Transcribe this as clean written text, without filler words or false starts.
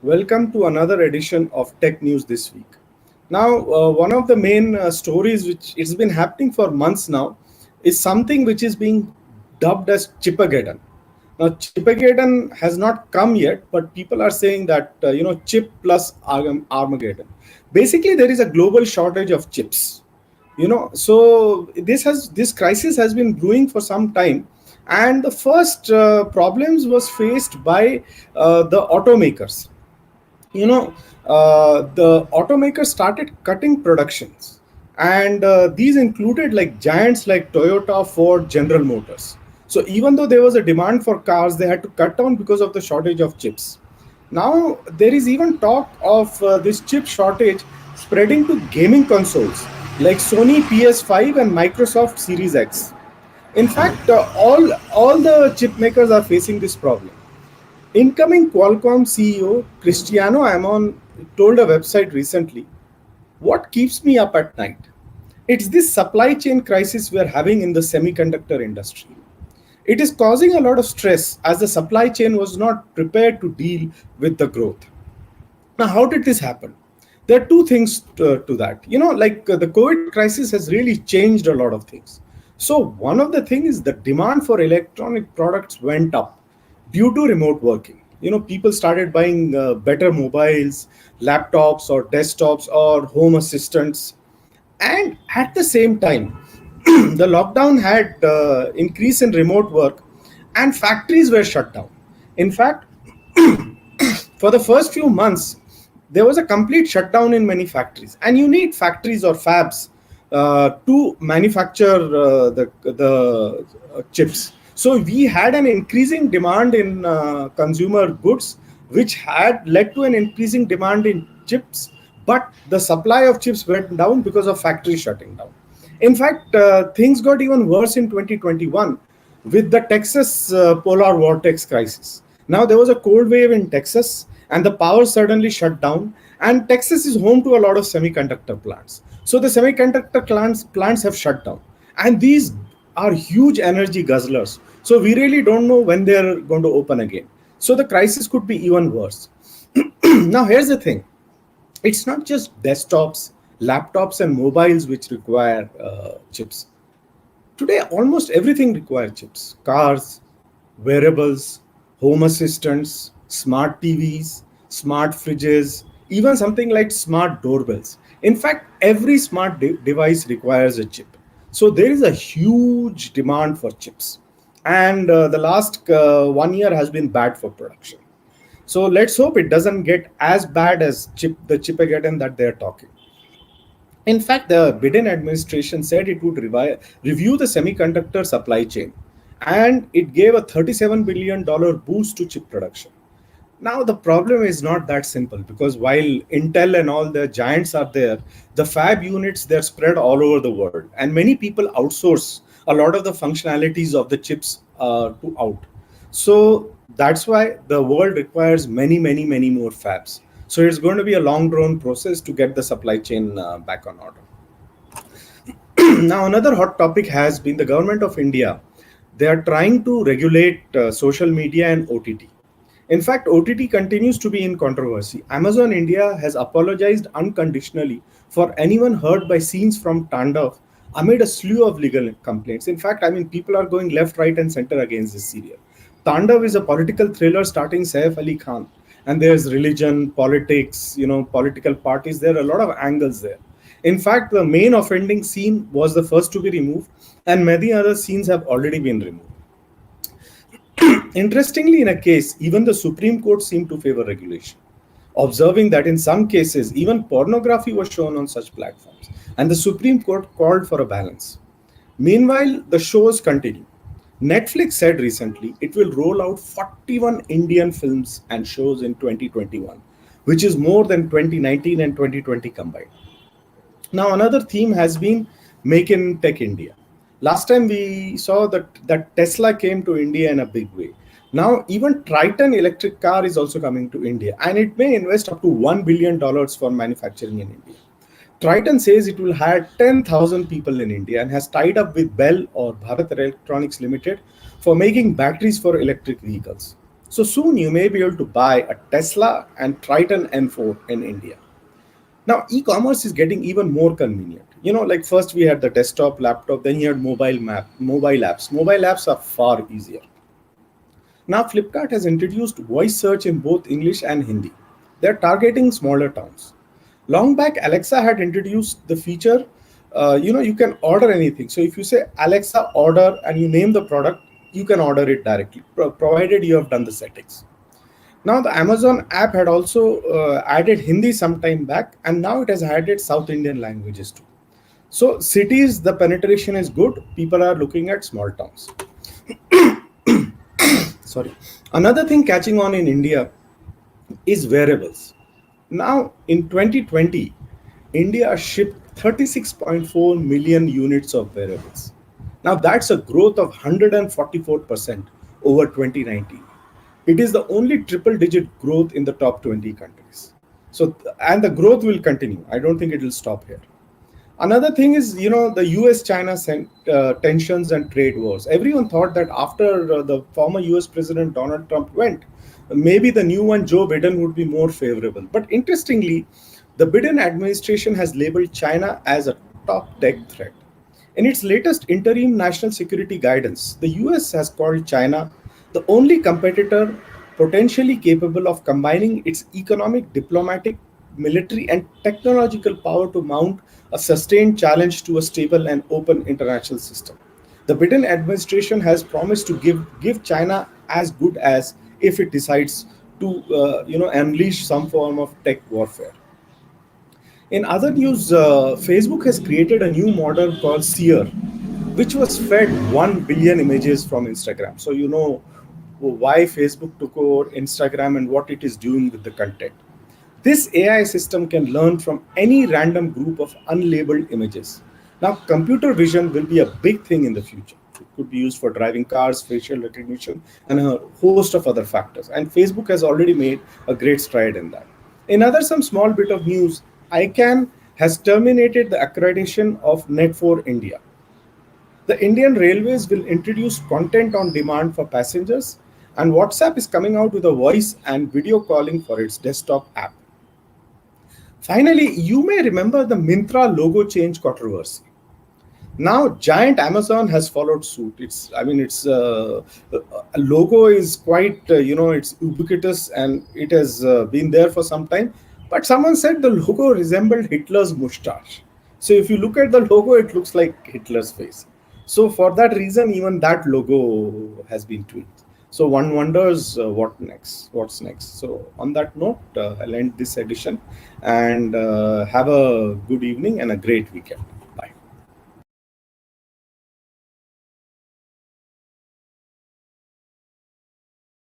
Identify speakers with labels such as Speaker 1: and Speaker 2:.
Speaker 1: Welcome to another edition of Tech News this week. Now, one of the main stories which it's been happening for months now is something which is being dubbed as Chippagedon. Now, Chippagedon has not come yet, but people are saying that chip plus Armageddon. Basically, there is a global shortage of chips. So this crisis has been brewing for some time, and the first problems was faced by the automakers. The automakers started cutting productions, and these included like giants like Toyota, Ford, General Motors. So even though there was a demand for cars, they had to cut down because of the shortage of chips. Now there is even talk of this chip shortage spreading to gaming consoles like Sony PS5 and Microsoft Series X. In fact, all the chip makers are facing this problem. Incoming Qualcomm CEO Cristiano Amon told a website recently, "What keeps me up at night? It's this supply chain crisis we're having in the semiconductor industry. It is causing a lot of stress as the supply chain was not prepared to deal with the growth." Now, how did this happen? There are two things to that. The COVID crisis has really changed a lot of things. So, one of the things is the demand for electronic products went up due to remote working. People started buying better mobiles, laptops, or desktops, or home assistants. And at the same time, the lockdown had increase in remote work, and factories were shut down. In fact, for the first few months, there was a complete shutdown in many factories, and you need factories or fabs to manufacture the chips. So we had an increasing demand in consumer goods, which had led to an increasing demand in chips, but the supply of chips went down because of factories shutting down. In fact, things got even worse in 2021 with the Texas polar vortex crisis. Now, there was a cold wave in Texas, and the power suddenly shut down. And Texas is home to a lot of semiconductor plants. So the semiconductor plants have shut down. And these are huge energy guzzlers. So we really don't know when they're going to open again. So the crisis could be even worse. Now, here's the thing, it's not just desktops, laptops, and mobiles which require chips. Today, almost everything requires chips: cars, wearables, home assistants, smart TVs, smart fridges, even something like smart doorbells. In fact, every smart device requires a chip. So there is a huge demand for chips. And the last 1 year has been bad for production. So let's hope it doesn't get as bad as the Chippagedon that they're talking. In fact, the Biden administration said it would review the semiconductor supply chain, and it gave a $37 billion boost to chip production. Now, the problem is not that simple, because while Intel and all the giants are there, the fab units, they're spread all over the world, and many people outsource a lot of the functionalities of the chips to out. So that's why the world requires many, many, many more fabs. So it's going to be a long drawn process to get the supply chain back on order. Now, another hot topic has been the government of India. They are trying to regulate social media and OTT. In fact, OTT continues to be in controversy. Amazon India has apologized unconditionally for anyone hurt by scenes from Tandav amid a slew of legal complaints. In fact, people are going left, right, and center against this serial. Tandav is a political thriller starting Saif Ali Khan, and there's religion, politics, political parties. There are a lot of angles there. In fact, the main offending scene was the first to be removed, and many other scenes have already been removed. Interestingly, in a case, even the Supreme Court seemed to favor regulation, observing that in some cases, even pornography was shown on such platforms, and the Supreme Court called for a balance. Meanwhile, the shows continue. Netflix said recently it will roll out 41 Indian films and shows in 2021, which is more than 2019 and 2020 combined. Now, another theme has been Make in Tech India. Last time we saw that Tesla came to India in a big way. Now, even Triton electric car is also coming to India, and it may invest up to $1 billion for manufacturing in India. Triton says it will hire 10,000 people in India and has tied up with Bell or Bharat Electronics Limited for making batteries for electric vehicles. So soon you may be able to buy a Tesla and Triton M4 in India. Now e-commerce is getting even more convenient. Like first we had the desktop, laptop, then you had mobile apps. Mobile apps are far easier. Now Flipkart has introduced voice search in both English and Hindi. They're targeting smaller towns. Long back, Alexa had introduced the feature, you can order anything. So if you say Alexa order and you name the product, you can order it directly, provided you have done the settings. Now the Amazon app had also added Hindi some time back, and now it has added South Indian languages too. So cities, the penetration is good. People are looking at small towns. Sorry. Another thing catching on in India is wearables. Now, in 2020, India shipped 36.4 million units of wearables. Now, that's a growth of 144% over 2019. It is the only triple digit growth in the top 20 countries. So, and the growth will continue. I don't think it will stop here. Another thing is, the US China tensions and trade wars. Everyone thought that after the former US President Donald Trump went, maybe the new one, Joe Biden, would be more favorable. But interestingly, the Biden administration has labeled China as a top tech threat. In its latest interim national security guidance, the US has called China the only competitor potentially capable of combining its economic, diplomatic, military, and technological power to mount a sustained challenge to a stable and open international system. The Biden administration has promised to give China as good as if it decides to unleash some form of tech warfare. In other news, Facebook has created a new model called Seer, which was fed 1 billion images from Instagram. So, why Facebook took over Instagram and what it is doing with the content. This AI system can learn from any random group of unlabeled images. Now, computer vision will be a big thing in the future. It could be used for driving cars, facial recognition, and a host of other factors. And Facebook has already made a great stride in that. In other some small bit of news, ICANN has terminated the accreditation of Net4 India. The Indian Railways will introduce content on demand for passengers, and WhatsApp is coming out with a voice and video calling for its desktop app. Finally, you may remember the Mintra logo change controversy. Now, giant Amazon has followed suit. Its logo is quite it's ubiquitous and it has been there for some time. But someone said the logo resembled Hitler's mustache. So if you look at the logo, it looks like Hitler's face. So for that reason, even that logo has been tweaked. So one wonders what next? What's next? So on that note, I'll end this edition and have a good evening and a great weekend.